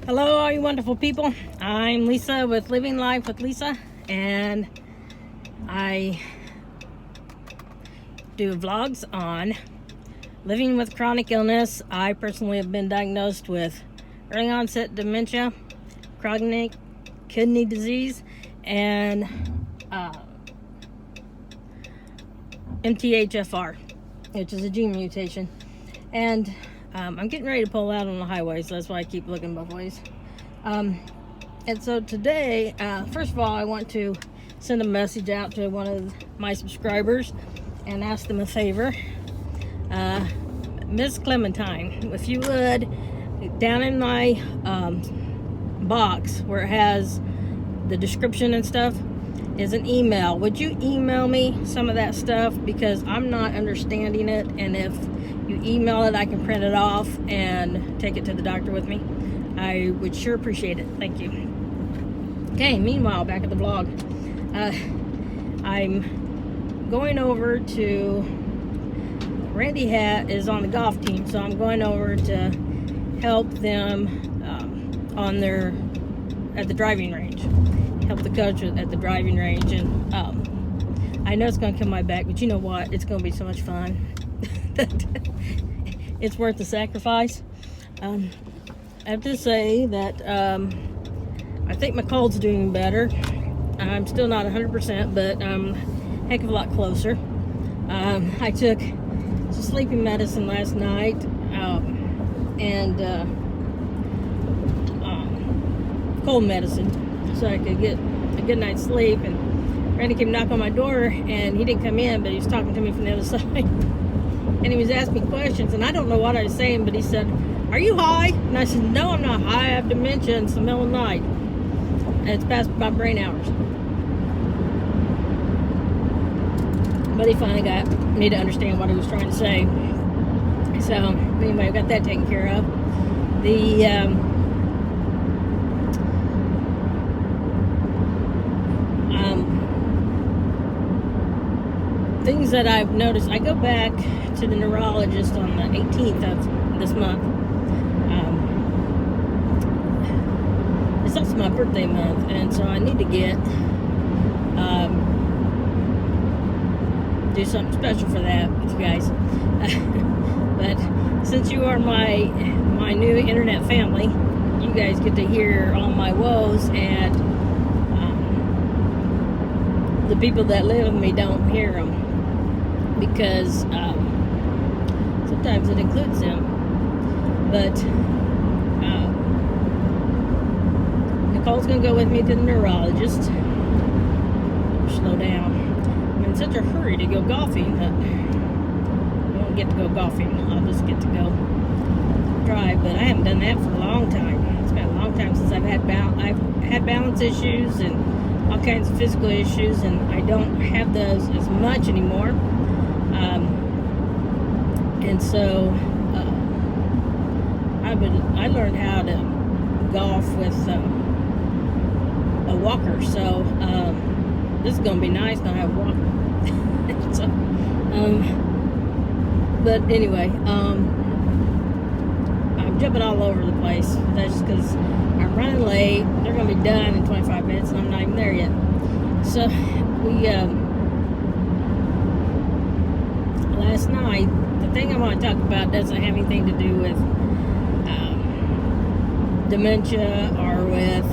Hello, all you wonderful people. I'm Lisa with Living Life with Lisa, and I do vlogs on living with chronic illness. I personally have been diagnosed with early onset dementia, chronic kidney disease, and MTHFR, which is a gene mutation. And I'm getting ready to pull out on the highway, so that's why I keep looking both ways. And so today, first of all, I want to send a message out to one of my subscribers and ask them a favor. Miss Clementine, if you would, down in my box where it has the description and stuff is an email. Would you email me some of that stuff, because I'm not understanding it, and if you email it, I can print it off and take it to the doctor with me. I would sure appreciate it. Thank you. Okay, meanwhile, back at the vlog. I'm going over to, Randy is on the golf team, so I'm going over to help them at the driving range. Help the coach at the driving range, and I know it's going to kill my back, but you know what? It's going to be so much fun. It's worth the sacrifice. I have to say that I think my cold's doing better. I'm still not 100%, but I'm a heck of a lot closer. I took some sleeping medicine last night, and cold medicine, so I could get a good night's sleep. And Randy came knock on my door, and he didn't come in, but he was talking to me from the other side. And he was asking me questions, and I don't know what I was saying, but he said, "Are you high?" And I said, "No, I'm not high. I have dementia, and it's the middle of the night. And it's past my brain hours." But he finally got me to understand what he was trying to say. So, anyway, I got that taken care of. The things that I've noticed, I go back to the neurologist on the 18th of this month. It's also my birthday month, and so I need to do something special for that with you guys. But since you are my new internet family, you guys get to hear all my woes, and the people that live with me don't hear them, because sometimes it includes them. But Nicole's gonna go with me to the neurologist. Slow down. I'm in such a hurry to go golfing that I won't get to go golfing. I'll just get to go drive. But I haven't done that for a long time. It's been a long time since I've had balance issues and all kinds of physical issues, and I don't have those as much anymore. And so I learned how to golf with a walker. So this is gonna be nice not have a walker. So, but anyway, I'm jumping all over the place. That's just because I'm running late. They're gonna be done in 25 minutes, and I'm not even there yet. So we last night, the thing I want to talk about doesn't have anything to do with dementia or with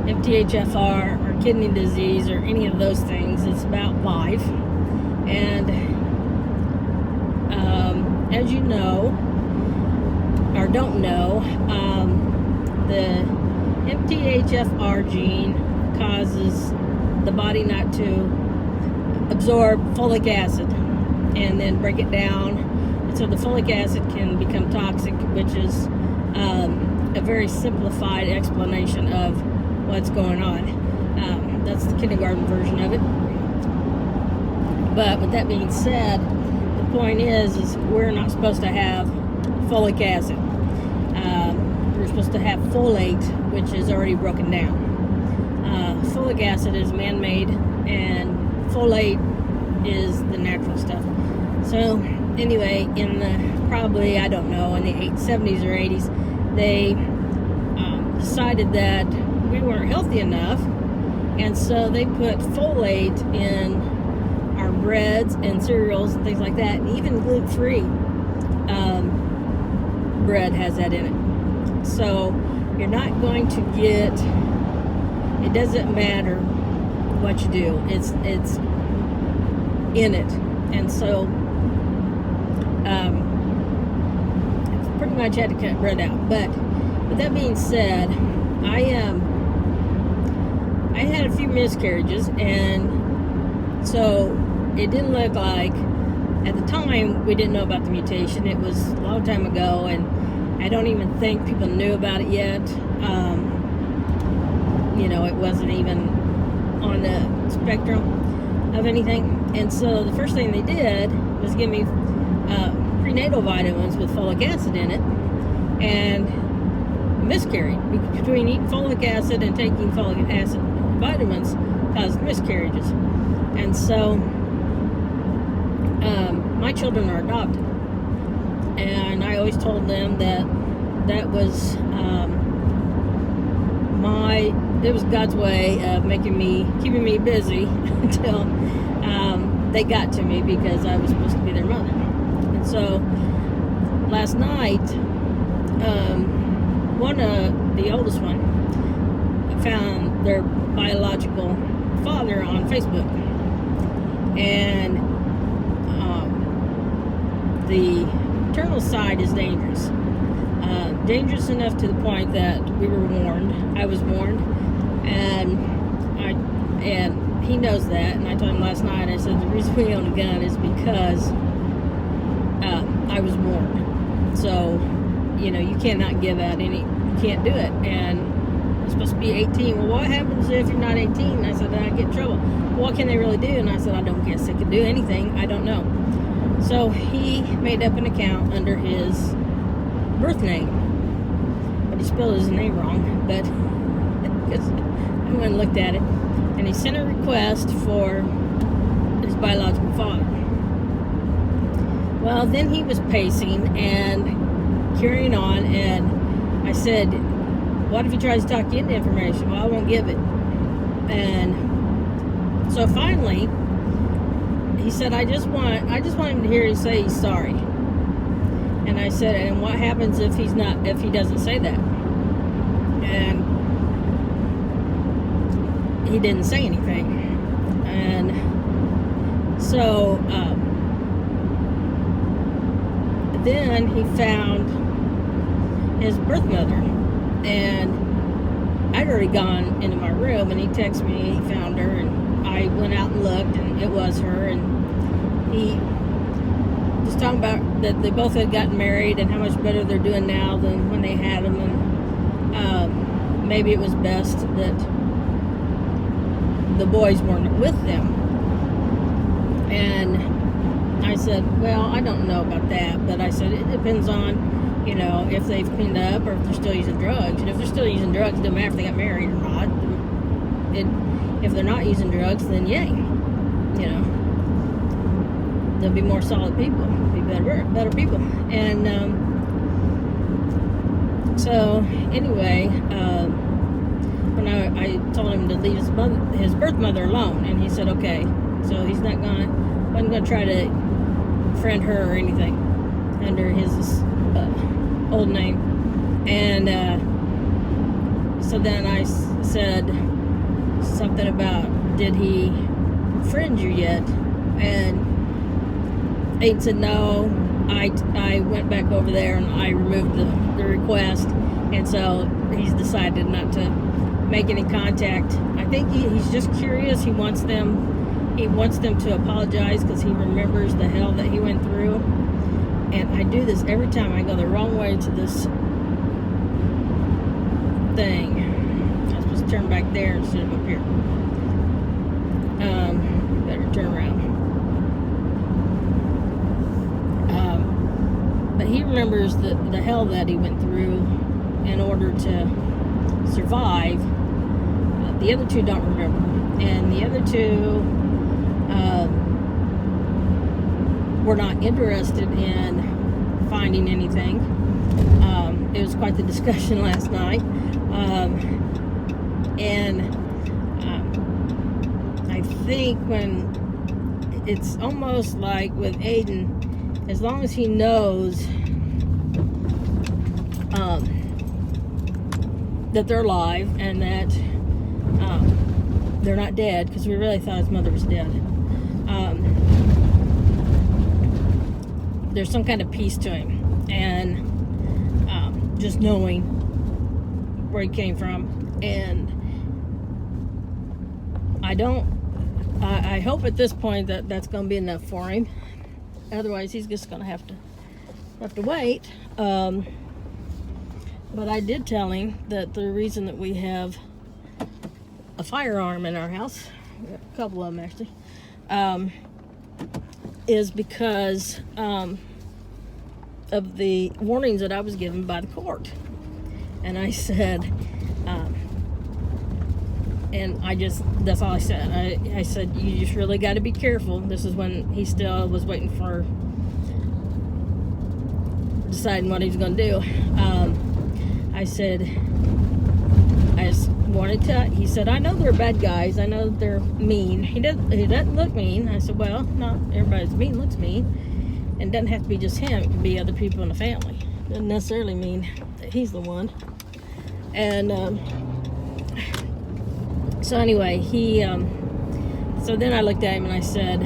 MTHFR or kidney disease or any of those things. It's about life. And as you know, or don't know, the MTHFR gene causes the body not to absorb folic acid and then break it down, and so the folic acid can become toxic, which is a very simplified explanation of what's going on. That's the kindergarten version of it. But with that being said, the point is we're not supposed to have folic acid. We're supposed to have folate, which is already broken down. Folic acid is man-made, and folate is the natural stuff. So anyway, in the probably, I don't know, in the 70s or 80s, they decided that we weren't healthy enough, and so they put folate in our breads and cereals and things like that, and even gluten-free bread has that in it. So you're not going to get, it doesn't matter what you do, it's in it. And so pretty much had to cut bread out. But with that being said, I had a few miscarriages, and so it didn't look like, at the time we didn't know about the mutation. It was a long time ago, and I don't even think people knew about it yet. It wasn't even on the spectrum of anything. And so the first thing they did was give me prenatal vitamins with folic acid in it, and miscarried. Between eating folic acid and taking folic acid vitamins caused miscarriages. And so my children are adopted, and I always told them that was it was God's way of keeping me busy until they got to me, because I was supposed to be their mother. And so last night, the oldest one found their biological father on Facebook, and the maternal side is dangerous. Dangerous enough to the point that we were warned. I was warned, and he knows that. And I told him last night, I said, the reason we own a gun is because I was warned. So, you cannot give out any, you can't do it. And I'm supposed to be 18. Well, what happens if you're not 18? I said, I get in trouble. What can they really do? And I said, I don't guess they could do anything. I don't know. So he made up an account under his birth name, but he spelled his name wrong. But I went and looked at it, and he sent a request for his biological father. Well, then he was pacing and carrying on, and I said, what if he tries to talk you into information? Well, I won't give it. And so finally he said, I just want him to hear you say he's sorry. And I said, and what happens if he doesn't say that? And he didn't say anything. And so then he found his birth mother, and I'd already gone into my room, and he texted me, he found her, and I went out and looked, and it was her. And he was talking about that they both had gotten married and how much better they're doing now than when they had them, and maybe it was best that the boys weren't with them. And I said, well, I don't know about that, but I said it depends on, if they've cleaned up or if they're still using drugs. And if they're still using drugs, it doesn't matter if they got married or not. If they're not using drugs, then yay, they'll be more solid people, be better people. And so anyway, when I told him to leave his birth mother alone, and he said okay. So he's wasn't gonna try to friend her or anything under his old name. And so then I said something about, did he friend you yet? And Aiden said no. I went back over there and I removed the request, and so he's decided not to make any contact. I think he's just curious. He wants them to apologize because he remembers the hell that he went through. And I do this every time. I go the wrong way to this thing. I'm supposed to turn back there instead of up here. Better turn around. But he remembers the hell that he went through in order to survive. The other two don't remember. And the other two were not interested in finding anything. It was quite the discussion last night. And I think when it's almost like with Aiden, as long as he knows that they're alive and that they're not dead, because we really thought his mother was dead, there's some kind of peace to him, and just knowing where he came from. And I hope at this point that that's going to be enough for him. Otherwise, he's just going to have to wait. But I did tell him that the reason that we have a firearm in our house, we have a couple of them actually, is because of the warnings that I was given by the court. And I said, and that's all I said. I said, you just really got to be careful. This is when he still was waiting for deciding what he was going to do. I said, I just wanted to, he said, I know they're bad guys. I know they're mean. He doesn't look mean. I said, well, not everybody's mean looks mean. And it doesn't have to be just him. It could be other people in the family. Doesn't necessarily mean that he's the one. And so anyway, so then I looked at him and I said,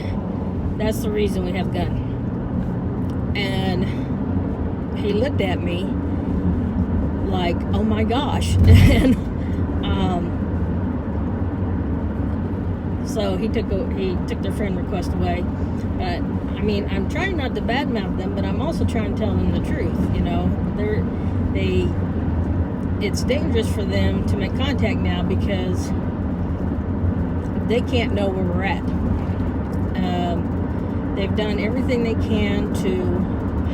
that's the reason we have a gun. And he looked at me like, oh my gosh. And so he took their friend request away. But I mean, I'm trying not to badmouth them, but I'm also trying to tell them the truth. You know, it's dangerous for them to make contact now because they can't know where we're at. They've done everything they can to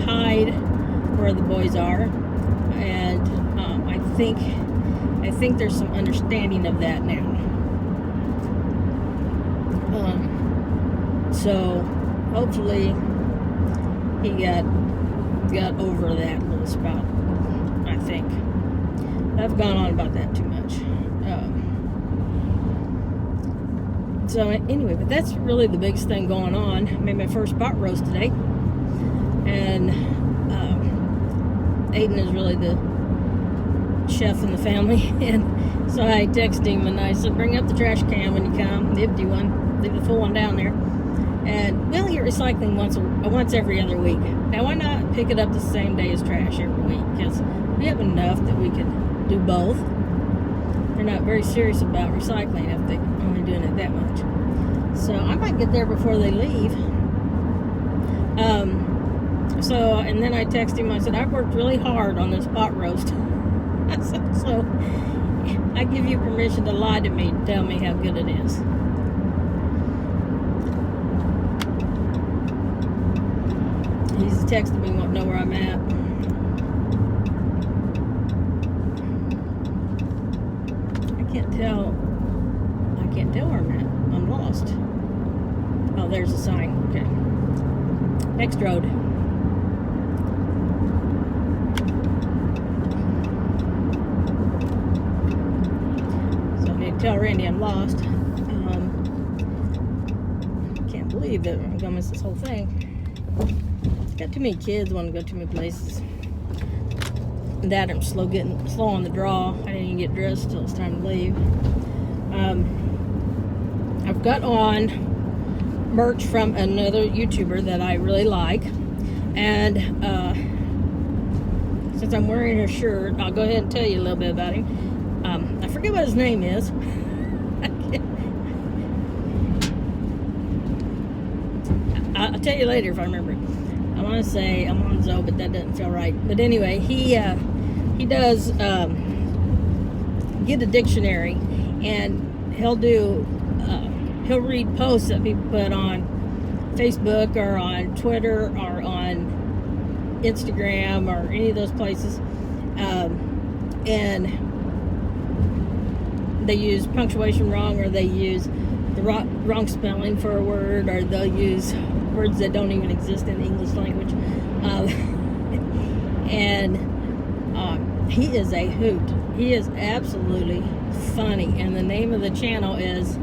hide where the boys are, and I think there's some understanding of that now. So hopefully he got over that little spout. I think I've gone on about that too much. So anyway, but that's really the biggest thing going on. I made my first pot roast today, and Aiden is really the chef in the family. And so I texted him and I said, bring up the trash can when you come, the empty one, leave the full one down there. And we only get recycling once every other week. Now why not pick it up the same day as trash every week? Because we have enough that we can do both. They're not very serious about recycling if they're only doing it that much. So I might get there before they leave. And then I texted him, I said, I've worked really hard on this pot roast. I said, so I give you permission to lie to me and tell me how good it is. He's texting me, won't know where I'm at. I can't tell where I'm at. I'm lost. Oh, there's a sign. Okay. Next road. So I need to tell Randy I'm lost. Can't believe that I'm gonna miss this whole thing. Got too many kids want to go too many places. That I'm slow on the draw. I didn't even get dressed till it's time to leave. I've got on merch from another YouTuber that I really like, and since I'm wearing her shirt, I'll go ahead and tell you a little bit about him. I forget what his name is. I'll tell you later if I remember it. I want to say Alonzo, but that doesn't feel right. But anyway, he does get a dictionary, and he'll read posts that people put on Facebook or on Twitter or on Instagram or any of those places, and they use punctuation wrong, or they use the wrong spelling for a word, or they'll use words that don't even exist in the English language. And he is a hoot. He is absolutely funny, and the name of the channel is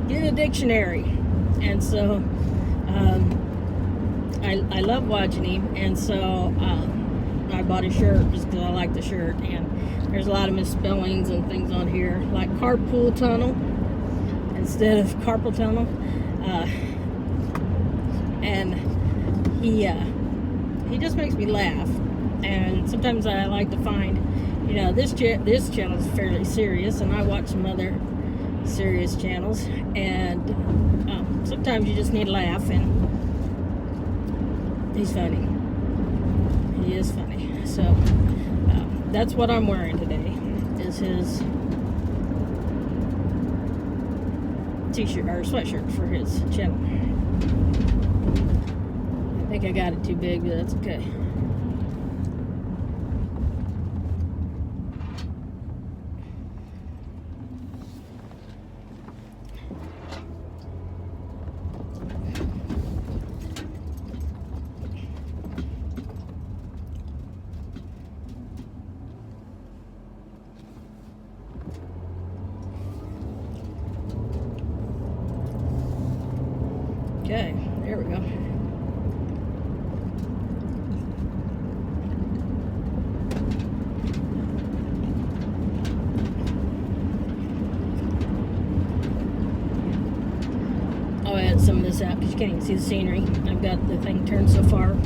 Get a Dictionary. And so I love watching him, and so I bought a shirt just because I like the shirt. And there's a lot of misspellings and things on here, like carpool tunnel instead of carpal tunnel. And he just makes me laugh. And sometimes I like to find, you know, this channel is fairly serious, and I watch some other serious channels, and sometimes you just need to laugh, and he's funny. He is funny. So that's what I'm wearing today, is his t-shirt or sweatshirt for his channel. I think I got it too big, but that's okay. Okay, there we go. I'll add some of this out because you can't even see the scenery. I've got the thing turned so far.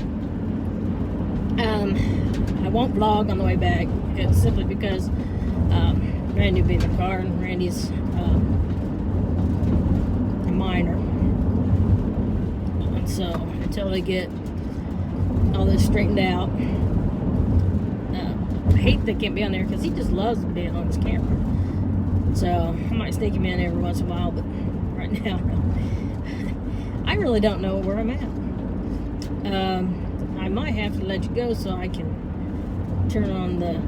I won't vlog on the way back. It's simply because Randy will be in the car, and Randy's a minor. And so until they get all this straightened out, I hate they can't be on there because he just loves being on his camera. So I might sneak him in every once in a while, but right now, I really don't know where I'm at. I might have to let you go so I can turn on the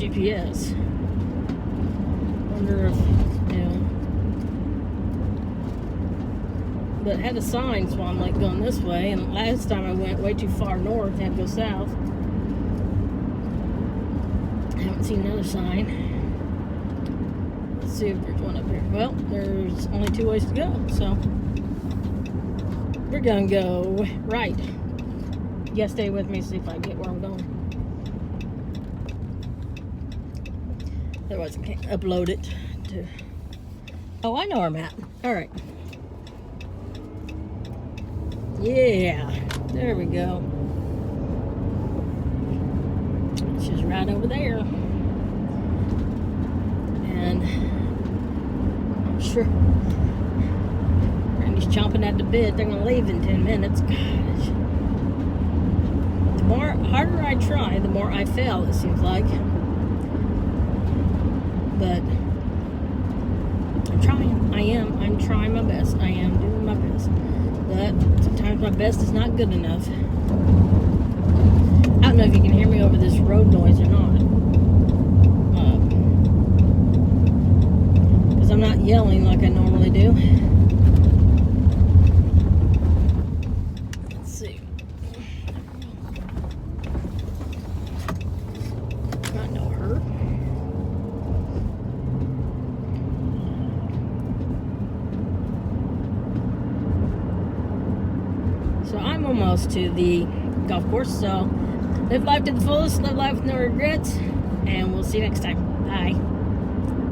GPS. Wonder if, you know, but it had a sign, so I'm like going this way, and last time I went way too far north, had to go south. I haven't seen another sign. Let's see if there's one up here. Well, there's only 2 ways to go, so we're gonna go right. You gotta stay with me, see if I get where I'm going. Otherwise I can't upload it to... Oh, I know where I'm at. Alright. Yeah, there we go. She's right over there. And I'm sure Randy's chomping at the bit. They're gonna leave in 10 minutes. Gosh. The harder I try, the more I fail, it seems like. But I'm trying. I'm trying my best. I am doing my best. But sometimes my best is not good enough. I don't know if you can hear me over this road noise or not. Because I'm not yelling like I normally do. Let's see. Not no hurt. So I'm almost to the golf course, so live life to the fullest, live life with no regrets, and we'll see you next time. Bye.